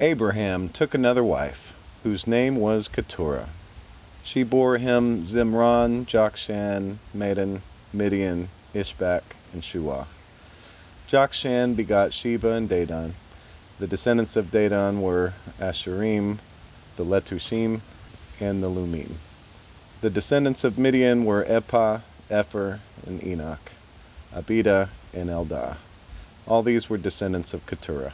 Abraham took another wife, whose name was Keturah. She bore him Zimran, Jokshan, Medan, Midian, Ishbak, and Shuah. Jokshan begot Sheba and Dedan. The descendants of Dedan were Asherim, the Letushim, and the Lumim. The descendants of Midian were Eppah, Epher, and Enoch, Abida, and Eldah. All these were descendants of Keturah.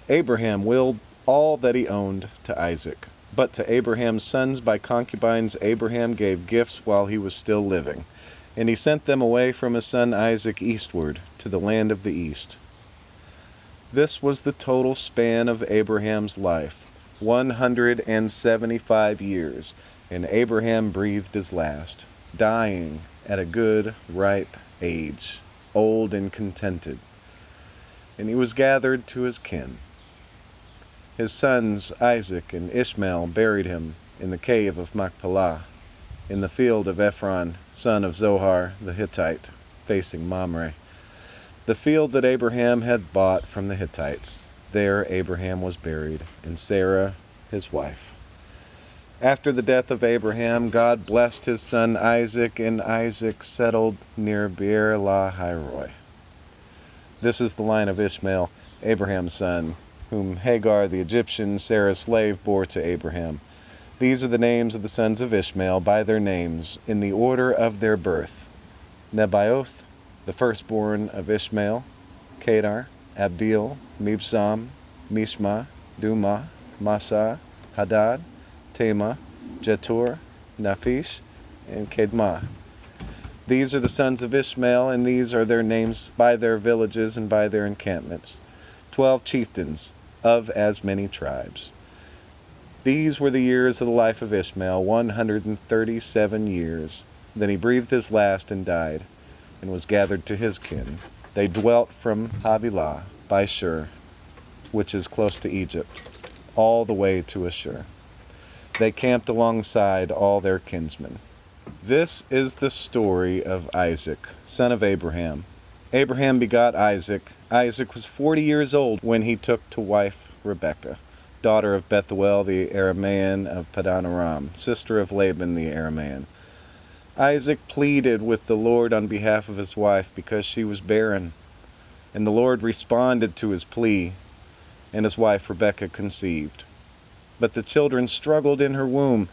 Abraham willed all that he owned to Isaac, but to Abraham's sons by concubines Abraham gave gifts while he was still living, and he sent them away from his son Isaac eastward to the land of the east. This was the total span of Abraham's life, 175 years, and Abraham breathed his last, dying at a good, ripe age, old and contented. And he was gathered to his kin. His sons Isaac and Ishmael buried him in the cave of Machpelah, in the field of Ephron, son of Zohar the Hittite, facing Mamre, the field that Abraham had bought from the Hittites. There Abraham was buried, and Sarah his wife. After the death of Abraham, God blessed his son Isaac, and Isaac settled near Beer Lahai Roi. This is the line of Ishmael, Abraham's son, whom Hagar the Egyptian, Sarah's slave, bore to Abraham. These are the names of the sons of Ishmael by their names, in the order of their birth: Nebaioth, the firstborn of Ishmael; Kedar, Abdil, Mibsam, Mishma, Dumah, Massa, Hadad, Tema, Jetur, Naphish, and Kedmah. These are the sons of Ishmael, and these are their names by their villages and by their encampments: 12 chieftains of as many tribes. These were the years of the life of Ishmael, 137 years. Then he breathed his last and died, and was gathered to his kin. They dwelt from Havilah by Shur, which is close to Egypt, all the way to Ashur. They camped alongside all their kinsmen. This is the story of Isaac, son of Abraham. Abraham begot Isaac. Isaac was 40 years old when he took to wife Rebekah, daughter of Bethuel the Aramean of Padan Aram, sister of Laban the Aramean. Isaac pleaded with the Lord on behalf of his wife because she was barren, and the Lord responded to his plea, and his wife Rebekah conceived. But the children struggled in her womb,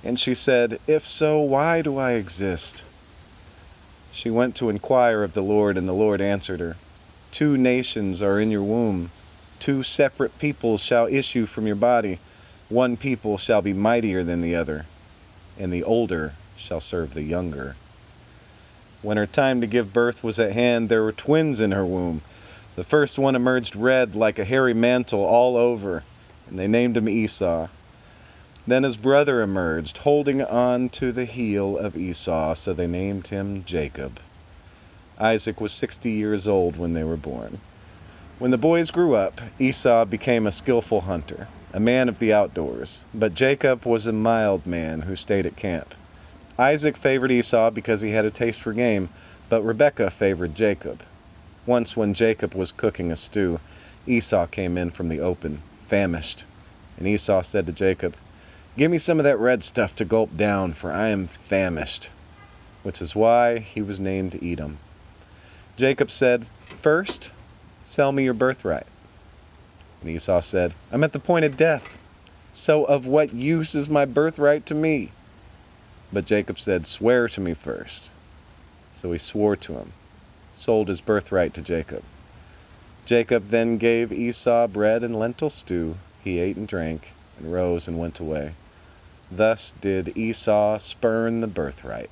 and she said, "If so, why do I exist?" She went to inquire of the Lord, and the Lord answered her, "2 nations are in your womb. 2 separate peoples shall issue from your body. 1 people shall be mightier than the other, and the older shall serve the younger." When her time to give birth was at hand, there were twins in her womb. The first one emerged red like a hairy mantle all over, and they named him Esau. Then his brother emerged, holding on to the heel of Esau, so they named him Jacob. Isaac was 60 years old when they were born. When the boys grew up, Esau became a skillful hunter, a man of the outdoors, but Jacob was a mild man who stayed at camp. Isaac favored Esau because he had a taste for game, but Rebekah favored Jacob. Once when Jacob was cooking a stew, Esau came in from the open, famished, and Esau said to Jacob, "Give me some of that red stuff to gulp down, for I am famished," which is why he was named Edom. Jacob said, "First, sell me your birthright." And Esau said, "I'm at the point of death, so of what use is my birthright to me?" But Jacob said, "Swear to me first." So he swore to him, sold his birthright to Jacob. Jacob then gave Esau bread and lentil stew. He ate and drank, and rose and went away. Thus did Esau spurn the birthright.